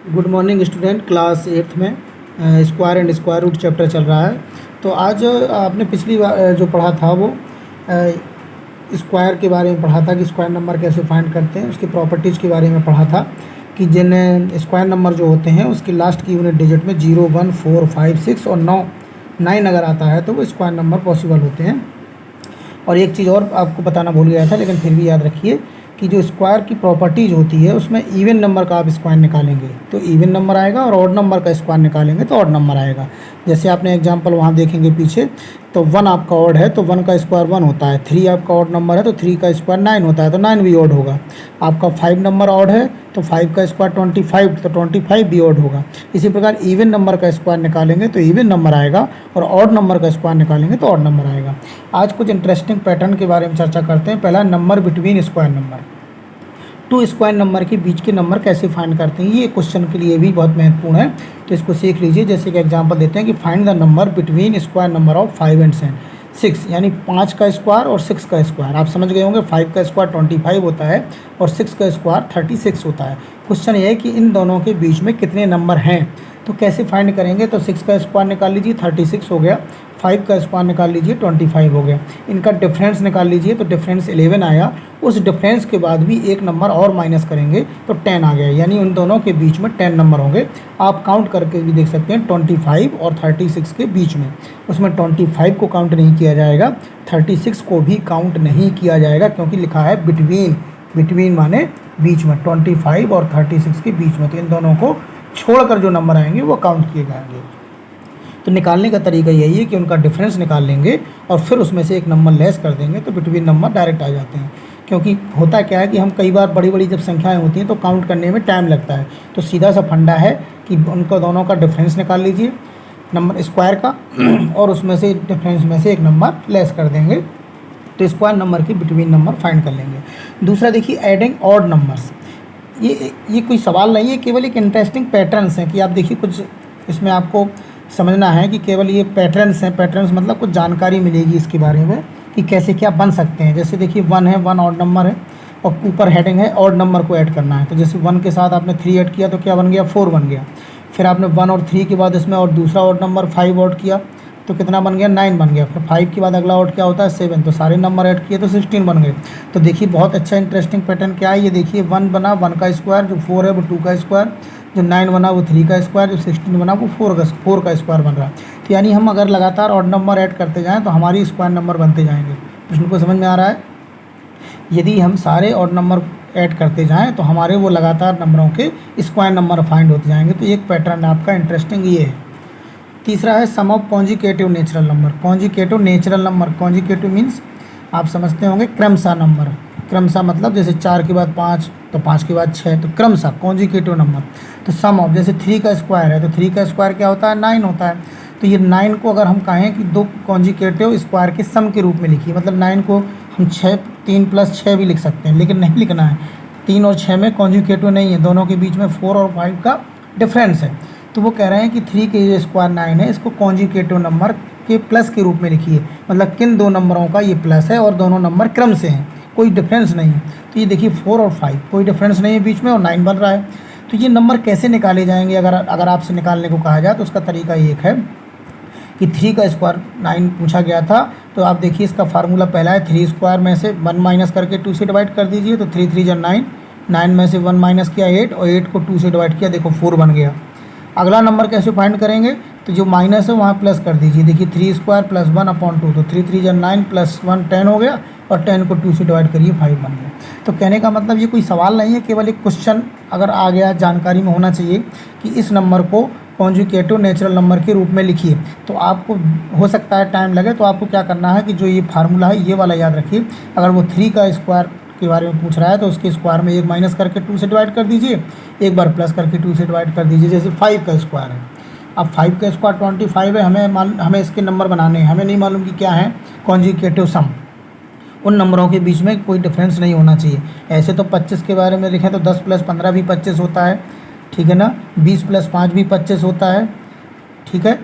Good morning student. Class 8th में square and square root chapter चल रहा है। तो आज आपने पिछली बार जो पढ़ा था वो स्क्वायर के बारे में पढ़ा था कि स्क्वायर नंबर कैसे फाइंड करते हैं, उसकी प्रॉपर्टीज़ के बारे में पढ़ा था कि जिन स्क्वायर नंबर जो होते हैं उसकी लास्ट की यूनिट डिजिट में 0, 1, 4, 5, 6 और 9 अगर आता है तो वो स्क्वायर नंबर पॉसिबल होते हैं। और एक चीज़ और आपको बताना भूल गया था, लेकिन फिर भी याद रखिए कि जो स्क्वायर की प्रॉपर्टीज़ होती है उसमें इवन नंबर का आप स्क्वायर निकालेंगे तो इवन नंबर आएगा और ऑड नंबर का स्क्वायर निकालेंगे तो ऑड नंबर आएगा। जैसे आपने एग्जांपल वहाँ देखेंगे पीछे, तो 1 आपका ऑड है तो 1 का स्क्वायर 1 होता है। 3 आपका ऑड नंबर है तो 3 का स्क्वायर 9 होता है तो 9 भी ऑड होगा। आपका 5 नंबर ऑड है तो 5 का स्क्वायर 25 तो 25 भी ऑड होगा। इसी प्रकार इवन नंबर का स्क्वायर निकालेंगे तो इवन नंबर आएगा और ऑड नंबर का स्क्वायर निकालेंगे तो ऑड नंबर आएगा। आज कुछ इंटरेस्टिंग पैटर्न के बारे में चर्चा करते हैं। पहला, number between square number. 2 square number के बीच के नंबर कैसे फाइंड करते हैं, ये क्वेश्चन के लिए भी बहुत महत्वपूर्ण है, तो इसको सीख लीजिए। जैसे कि एग्जांपल देते हैं कि find the number between square number of 5 and 6, यानी 5 का स्क्वायर और 6 का स्क्वायर। आप समझ गए होंगे 5 का स्क्वायर 25 होता है और 6 का स्क्वायर 36 होता है। क्वेश्चन ये है कि इन दोनों के बीच में कितने नंबर हैं, तो कैसे फाइंड करेंगे। तो 6 का स्क्वायर निकाल लीजिए 36 हो गया, 5 का स्क्वायर निकाल लीजिए 25 हो गया। इनका डिफरेंस निकाल लीजिए तो डिफरेंस 11 आया। उस डिफरेंस के बाद भी एक नंबर और माइनस करेंगे तो 10 आ गया, यानी उन दोनों के बीच में 10 नंबर होंगे। आप काउंट करके भी देख सकते हैं 25 और 36 के बीच में, उसमें 25 को काउंट नहीं किया जाएगा, 36 को भी काउंट नहीं किया जाएगा, क्योंकि लिखा है बिटवीन। बिटवीन माने बीच में, 25 और 36 के बीच में, तो इन दोनों को छोड़कर जो नंबर आएंगे वो काउंट किए जाएंगे। तो निकालने का तरीका यही है कि उनका डिफरेंस निकाल लेंगे और फिर उसमें से एक नंबर लेस कर देंगे तो बिटवीन नंबर डायरेक्ट आ जाते हैं। क्योंकि होता क्या है कि हम कई बार बड़ी बड़ी जब संख्याएं होती हैं तो काउंट करने में टाइम लगता है, तो सीधा सा फंडा है कि उनको दोनों का डिफरेंस निकाल लीजिए नंबर स्क्वायर का और उसमें से डिफरेंस में से एक नंबर लेस कर देंगे तो स्क्वायर नंबर के बिटवीन नंबर फाइंड कर लेंगे। दूसरा देखिए, एडिंग ऑड नंबर्स। ये कोई सवाल नहीं है, केवल एक इंटरेस्टिंग पैटर्न्स हैं कि आप देखिए कुछ इसमें आपको समझना है कि केवल ये पैटर्न्स हैं। पैटर्न्स मतलब कुछ जानकारी मिलेगी इसके बारे में कि कैसे क्या बन सकते हैं। जैसे देखिए 1 है, 1 ऑड नंबर है और ऊपर हेडिंग है ऑड नंबर को ऐड करना है। तो जैसे 1 के साथ आपने 3 ऐड किया तो क्या बन गया, 4 बन गया। फिर आपने 1 और 3 के बाद इसमें और दूसरा ऑड नंबर 5 ऐड किया तो कितना बन गया, 9 बन गया। फिर 5 के बाद अगला ऑड क्या होता है, 7, तो सारे नंबर ऐड किए तो 16 बन गए। तो देखिए बहुत अच्छा इंटरेस्टिंग पैटर्न क्या है, ये देखिए 1 बना 1 का स्क्वायर, जो 4 है वो 2 का स्क्वायर, जो 9 बना वो 3 का स्क्वायर, जो 16 बना वो 4 का स्क्वायर बन रहा है। तो यानी हम अगर लगातार ऑड नंबर ऐड करते जाएँ तो हमारी स्क्वायर नंबर बनते जाएंगे। प्रश्न को समझ में आ रहा है। यदि हम सारे ऑड नंबर ऐड करते जाएँ तो हमारे वो लगातार नंबरों के स्क्वायर नंबर फाइंड होते जाएंगे। तो एक पैटर्न आपका इंटरेस्टिंग ये है। तीसरा है sum of consecutive natural number. Consecutive natural number, consecutive means आप समझते होंगे क्रमशः नंबर। क्रमशः मतलब जैसे 4 के बाद 5 तो 5 के बाद 6, तो क्रमशः कॉन्जिकेटिव नंबर। तो सम ऑफ, जैसे 3 का स्क्वायर है तो 3 का स्क्वायर क्या होता है, 9 होता है। तो ये 9 को अगर हम कहें कि 2 कॉन्जिकेटिव स्क्वायर के सम के रूप में लिखिए, मतलब 9 को हम 3 + 6 भी लिख सकते हैं, लेकिन नहीं लिखना है। 3 और 6 में कॉन्जिकेटिव नहीं है, दोनों के बीच में 4 और 5 का डिफरेंस है। तो वो कह रहे हैं कि 3 के जो स्क्वायर 9 है इसको कॉन्जिकेटिव नंबर के प्लस के रूप में लिखिए, मतलब किन दो नंबरों का ये प्लस है और दोनों नंबर क्रम से हैं, कोई डिफरेंस नहीं है। तो ये देखिए 4 और 5 कोई डिफरेंस नहीं है बीच में और 9 बन रहा है। तो ये नंबर कैसे निकाले जाएंगे, अगर आपसे निकालने को कहा जाए तो उसका तरीका एक है कि 3 का स्क्वायर 9 पूछा गया था, तो आप देखिए इसका फार्मूला पहला है 3 स्क्वायर में से 1 माइनस करके 2 से डिवाइड कर दीजिए, तो 3 3 × 9, 9 में से 1 माइनस किया 8 और 8 को 2 से डिवाइड किया, देखो 4 बन गया। अगला नंबर कैसे फाइंड करेंगे, तो जो माइनस है वहाँ प्लस कर दीजिए। देखिए 3 स्क्वायर + 1/2, तो 3 3 × 9 + 1 10 हो गया और 10 को 2 से डिवाइड करिए 5 बन गया। तो कहने का मतलब ये कोई सवाल नहीं है, केवल एक क्वेश्चन अगर आ गया जानकारी में होना चाहिए कि इस नंबर को कॉन्जुगेटिव नेचुरल नंबर के रूप में लिखिए। तो आपको हो सकता है टाइम लगे, तो आपको क्या करना है कि जो ये फार्मूला है ये वाला याद रखिए। अगर वो 3 का स्क्वायर के बारे में पूछ रहा है तो उसके स्क्वायर में 1 माइनस करके 2 से डिवाइड कर दीजिए, एक बार प्लस करके 2 से डिवाइड कर दीजिए। जैसे 5 का स्क्वायर है, अब 5 का स्क्वायर 25 है, हमें इसके नंबर बनाने हैं, हमें नहीं मालूम कि क्या है कॉन्जिकेटिव सम। उन नंबरों के बीच में कोई डिफरेंस नहीं होना चाहिए। ऐसे तो 25 के बारे में लिखें तो 10 + 15 भी 25 होता है, ठीक है ना। 20 + 5 भी 25 होता है, ठीक है।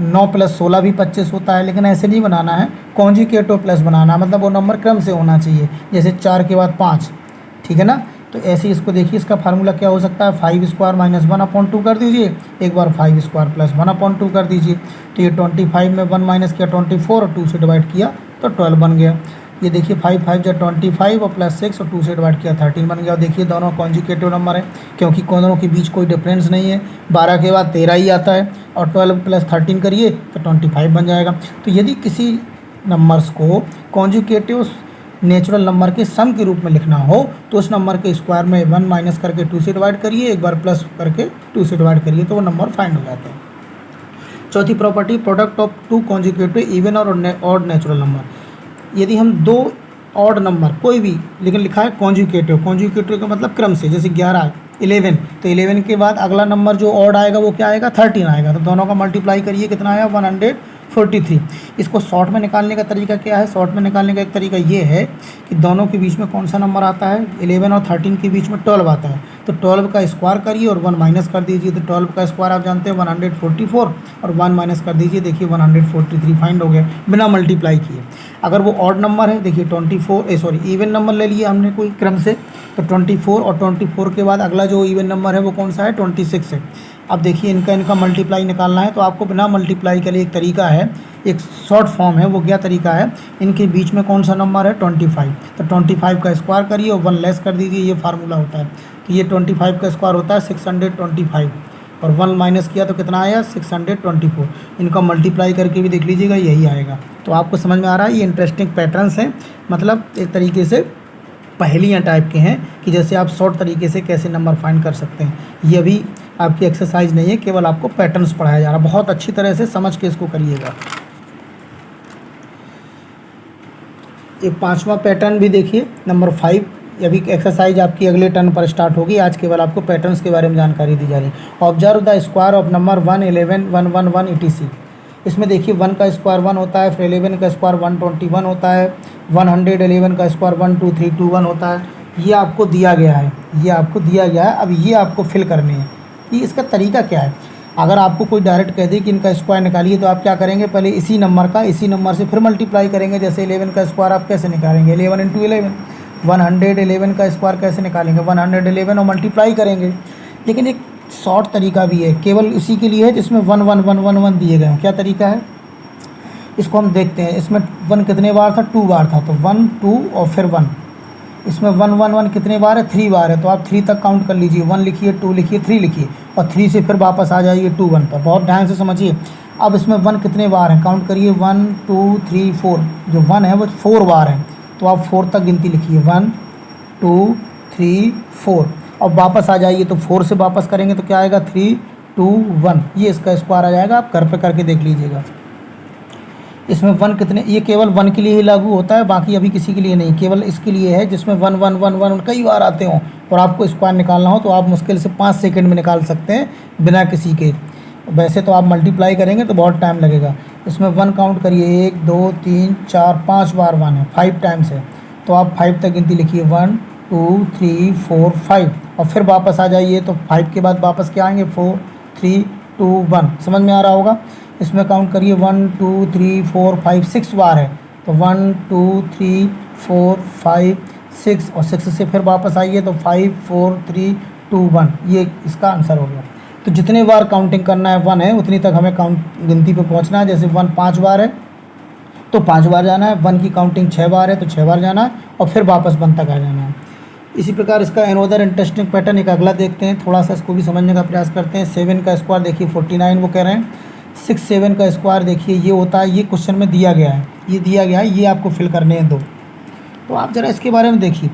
9 + 16 भी 25 होता है, लेकिन ऐसे नहीं बनाना है, कॉन्जिकेटिव प्लस बनाना है, मतलब वो नंबर क्रम से होना चाहिए। जैसे 4 के बाद 5, ठीक है ना। तो ऐसे ही इसको देखिए, इसका फार्मूला क्या हो सकता है, 5 स्क्वायर माइनस 1/2 कर दीजिए, एक बार 5 स्क्वायर प्लस 1/2 कर दीजिए। तो ये 25 में 1 माइनस किया 24 और 2 से डिवाइड किया तो 12 बन गया। ये देखिए 5 5 जो 25 और प्लस 6 और 2 से डिवाइड किया 13 बन गया। और देखिए दोनों कॉन्जुगेटिव नंबर है, क्योंकि दोनों के बीच कोई डिफरेंस नहीं है। 12 के बाद 13 ही आता है और 12 प्लस 13 करिए तो 25 बन जाएगा। तो यदि किसी नंबर्स को कॉन्जुगेटिव नेचुरल नंबर के सम के रूप में लिखना हो तो उस नंबर के स्क्वायर में 1 माइनस करके 2 से डिवाइड करिए, एक बार प्लस करके 2 से डिवाइड करिए तो वो नंबर फाइंड हो जाता है। चौथी property, product of two conjugative even और ऑड नेचुरल नंबर। यदि हम दो ऑड नंबर कोई भी, लेकिन लिखा है कॉन्जुगेटिव, कॉन्जुगेटिव का मतलब क्रम से, जैसे 11 11, तो 11 के बाद अगला नंबर जो ऑड आएगा वो क्या आएगा, 13 आएगा। तो दोनों का मल्टीप्लाई करिए, कितना आया 143। इसको शॉर्ट में निकालने का तरीका क्या है, शॉर्ट में निकालने का एक तरीका ये है कि दोनों के बीच में कौन सा नंबर आता है, 11 और 13 के बीच में 12 आता है। तो 12 का स्क्वायर करिए और 1 माइनस कर दीजिए। तो 12 का स्क्वायर आप जानते हैं 144 और 1 माइनस कर दीजिए, देखिए 143 फाइंड हो गया बिना मल्टीप्लाई किए। अगर वो ऑड नंबर है, देखिए 24 इवन नंबर ले लिए हमने कोई क्रम से, तो 24 और 24 के बाद अगला जो इवन नंबर है वो कौन सा है, 26 है। अब देखिए इनका मल्टीप्लाई निकालना है तो आपको बिना मल्टीप्लाई के लिए एक तरीका है, एक शॉर्ट फॉर्म है। वो क्या तरीका है, इनके बीच में कौन सा नंबर है, 25। तो 25 का स्क्वायर करिए और 1 लेस कर दीजिए, ये फार्मूला होता है। तो ये 25 का स्क्वायर होता है 625 और 1 माइनस किया तो कितना आया, 624। इनका मल्टीप्लाई करके भी देख लीजिएगा, यही आएगा। तो आपको समझ में आ रहा है, ये इंटरेस्टिंग पैटर्न्स हैं, मतलब एक तरीके से पहेलियाँ टाइप के हैं कि जैसे आप शॉर्ट तरीके से कैसे नंबर फाइंड कर सकते हैं। ये अभी आपकी एक्सरसाइज नहीं है, केवल आपको पैटर्न्स पढ़ाया जा रहा है, बहुत अच्छी तरह से समझ के इसको करिएगा। ये 5वां पैटर्न भी देखिए, नंबर 5। अभी एक्सरसाइज आपकी अगले टर्न पर स्टार्ट होगी, आज केवल आपको पैटर्न्स के बारे में जानकारी दी जा रही है। Observe the square of number 1 11 1 1 1 etc। इसमें देखिए 1 का स्क्वायर 1 होता है, फिर 11 का स्क्वायर 121 होता है, 111 का स्क्वायर 12321 होता है। ये आपको दिया गया है, ये आपको दिया गया है। अब ये आपको फिल करने हैं कि इसका तरीका क्या है। अगर आपको कोई डायरेक्ट कह दे कि इनका स्क्वायर निकालिए तो आप क्या करेंगे, पहले इसी नंबर से फिर मल्टीप्लाई करेंगे। जैसे 11 का स्क्वायर आप कैसे निकालेंगे, 11 × 11। 111 का स्क्वायर कैसे निकालेंगे, 111 और मल्टीप्लाई करेंगे। लेकिन एक शॉर्ट तरीका भी है, केवल इसी के लिए है जिसमें 1 1 1 1 1 दिए गए हैं। क्या तरीका है, इसको हम देखते हैं। इसमें 1 कितने बार था, 2 बार था, तो 1 2 और फिर 1। इसमें 1 1 1 कितने बार है, 3 बार है, तो आप 3 तक काउंट कर लीजिए। 1 लिखिए, 2 लिखिए, 3 लिखिए और 3 से फिर वापस आ जाइए 2 1 पर। बहुत ध्यान से समझिए। अब इसमें 1 कितने बार है, काउंट करिए, 1 2 3 4। जो 1 है वो 4 बार है, तो आप 4 तक गिनती लिखिए, 1 2 3 4 और वापस आ जाइए। तो 4 से वापस करेंगे तो क्या आएगा, 3 2 1। ये इसका स्क्वायर आ जाएगा, आप घर पे करके देख लीजिएगा। इसमें 1 कितने, ये केवल 1 के लिए ही लागू होता है, बाकी अभी किसी के लिए नहीं, केवल इसके लिए है जिसमें 1 1 1 1 कई बार आते हों और आपको स्क्वायर निकालना हो तो आप मुश्किल से 5 सेकंड में निकाल सकते हैं बिना किसी के। वैसे तो आप मल्टीप्लाई करेंगे तो बहुत टाइम लगेगा। इसमें 1 काउंट करिए, 1 2 3 4 5 बार 1 है, 5 टाइम्स है, तो आप 5 तक गिनती लिखिए, 1 2 3 4 5 और फिर वापस आ जाइए। तो 5 के बाद वापस क्या आएंगे, 4 3 2 1। समझ में आ रहा होगा। इसमें काउंट करिए, 1 2 3 4 5 6 बार है, तो 1 2 3 4 5 6 और 6 से फिर वापस आइए तो 5 4 3 2 1। ये इसका आंसर हो गया। तो जितने बार काउंटिंग करना है 1 है उतनी तक हमें गिनती पे पहुंचना है। जैसे 1 5 बार है तो 5 बार जाना है, 1 की काउंटिंग 6 बार है तो 6 बार जाना है और फिर वापस 1 तक आ जाना है। इसी प्रकार इसका एनोदर इंटरेस्टिंग पैटर्न एक अगला देखते हैं, थोड़ा सा इसको भी समझने का प्रयास करते हैं। 7 का स्क्वायर देखिए 49 वो कह रहे हैं। 6 7 का स्क्वायर देखिए ये होता है, ये क्वेश्चन में दिया गया है, ये दिया गया है, ये आपको फिल करने हैं 2। तो आप ज़रा इसके बारे में देखिए।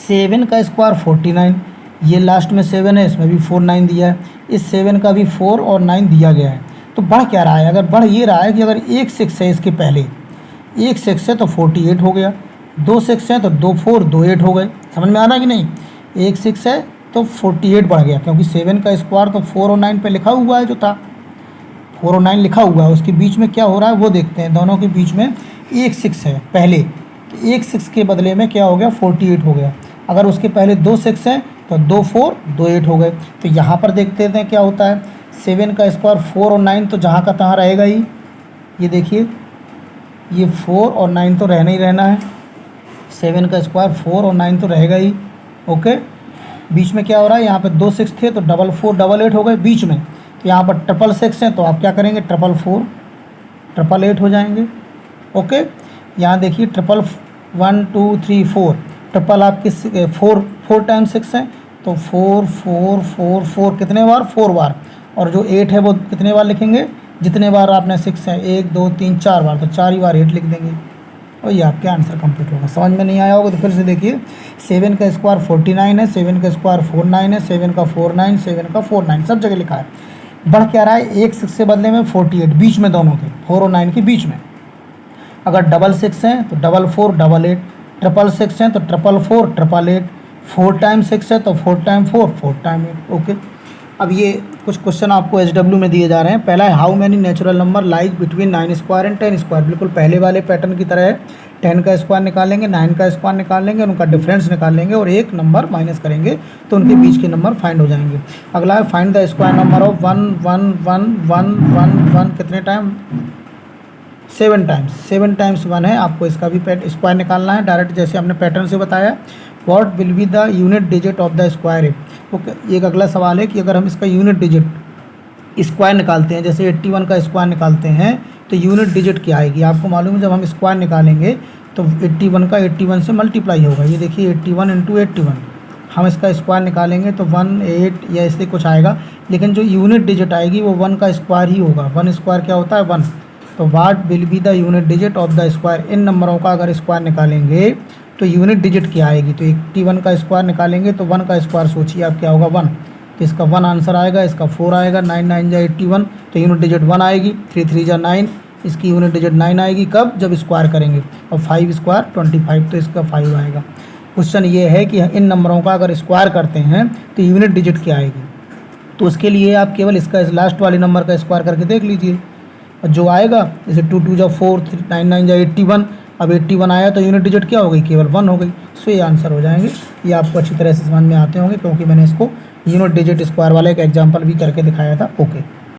7 का स्क्वायर 49, ये लास्ट में 7 है, इसमें भी 4 9 दिया है, इस 7 का भी 4 और 9 दिया गया है। तो बढ़ क्या रहा है, अगर बढ़ ये रहा है कि अगर एक 6 है इसके पहले, एक 6 है तो 48 हो गया, 2 6 है तो 2 4 2 8 हो गए। समझ में आ रहा है कि नहीं, एक 6 है तो 48 बढ़ गया, क्योंकि 7 का स्क्वायर तो 4 और 9 पे लिखा हुआ है, जो था 4 और 9 लिखा हुआ है, उसके बीच में क्या हो रहा है वो देखते हैं। दोनों के बीच में एक 6 है पहले, तो एक 6 के बदले में क्या हो गया, 48 हो गया। अगर उसके पहले 2 6 हैं तो 2 4 2 8 हो गए। तो यहाँ पर देखते हैं क्या होता है। 7 का स्क्वायर 4 और 9 तो जहाँ का तहाँ रहेगा ही, ये देखिए ये 4 और 9 तो रहना ही रहना है। 7 का स्क्वायर 4 और 9 तो रहेगा ही, ओके। बीच में क्या हो रहा है, यहाँ पे 2 6 थे तो 4 4 8 8 हो गए बीच में। तो यहाँ पर 6 6 हैं तो आप क्या करेंगे, 4 4 8 8 हो जाएंगे। ओके, यहाँ देखिए 1 1 2 3 4 ट्रिपल आपके 4 टाइम्स 6 है तो 4 4 4 4 कितने बार, 4 बार। और जो 8 है वो कितने बार लिखेंगे, जितने बार आपने 6 है 1 2 3 4 बार, तो 4 ही बार 8 लिख देंगे और ये आपके आंसर कंप्लीट होगा। समझ में नहीं आया होगा तो फिर से देखिए, 7 का स्क्वायर 49 है, 7 का स्क्वायर 49 है, 7 का 49, 7 का 49 सब जगह लिखा है। बढ़ क्या रहा है, एक 6 से बदले में 48 बीच में दोनों के, 4 और 9 के बीच में। अगर 6 6 हैं तो 4 4 8 8, 6 6 हैं तो 4 4 8 8, 4 टाइम्स 6 है तो 4 टाइम 4 4 टाइम 8। ओके, अब ये कुछ क्वेश्चन आपको SW में दिए जा रहे हैं। पहला है how many natural number like between 9 square and 10 square. बिल्कुल पहले वाले पैटर्न की तरह है, 10 का स्क्वायर निकालेंगे, 9 का स्क्वायर निकालेंगे, उनका डिफरेंस निकालेंगे और एक नंबर माइनस करेंगे तो उनके बीच के नंबर फाइंड हो जाएंगे। अगला है find the square number of 1 1 1 1 1 1 कितने टाइम, 7 टाइम्स। 7 टाइम्स 1 है, आपको इसका भी स्क्वायर निकालना है डायरेक्ट जैसे हमने पैटर्न से बताया। What will be the unit digit of the square. Okay, एक अगला सवाल है कि अगर हम इसका यूनिट डिजिट स्क्वायर निकालते हैं, जैसे 81 का स्क्वायर निकालते हैं तो यूनिट डिजिट क्या आएगी। आपको मालूम है जब हम स्क्वायर निकालेंगे तो 81 का 81 से मल्टीप्लाई होगा। ये देखिए 81 इंटू 81, हम इसका स्क्वायर निकालेंगे तो 1 8 या ऐसे कुछ आएगा, लेकिन जो यूनिट डिजिट आएगी वो 1 का स्क्वायर ही होगा। 1 स्क्वायर क्या होता है, 1। तो what will be the unit digit of the square. इन नंबरों का अगर स्क्वायर निकालेंगे तो यूनिट डिजिट क्या आएगी, तो 81 का स्क्वायर निकालेंगे तो 1 का स्क्वायर सोचिए आप क्या होगा, 1। तो इसका 1 आंसर आएगा, इसका 4 आएगा, 9 9 जा 81 तो यूनिट डिजिट 1 आएगी, 3 3 जा 9 इसकी यूनिट डिजिट 9 आएगी। कब, जब स्क्वायर करेंगे। और 5 स्क्वायर 25 तो इसका 5 आएगा। क्वेश्चन ये है कि इन नंबरों का अगर स्क्वायर करते हैं तो यूनिट डिजिट क्या आएगी। तो उसके लिए आप केवल इसका लास्ट वाले नंबर का स्क्वायर करके देख लीजिए, और जो आएगा जैसे 2 2 जा 4, 9 9 जा 81, अब 81 आया तो यूनिट डिजिट क्या हो गई, केवल 1 हो गई। सो ये आंसर हो जाएंगे। ये आपको अच्छी तरह से समझ में आते होंगे क्योंकि मैंने इसको यूनिट डिजिट स्क्वायर वाला एक एग्जांपल भी करके दिखाया था। ओके।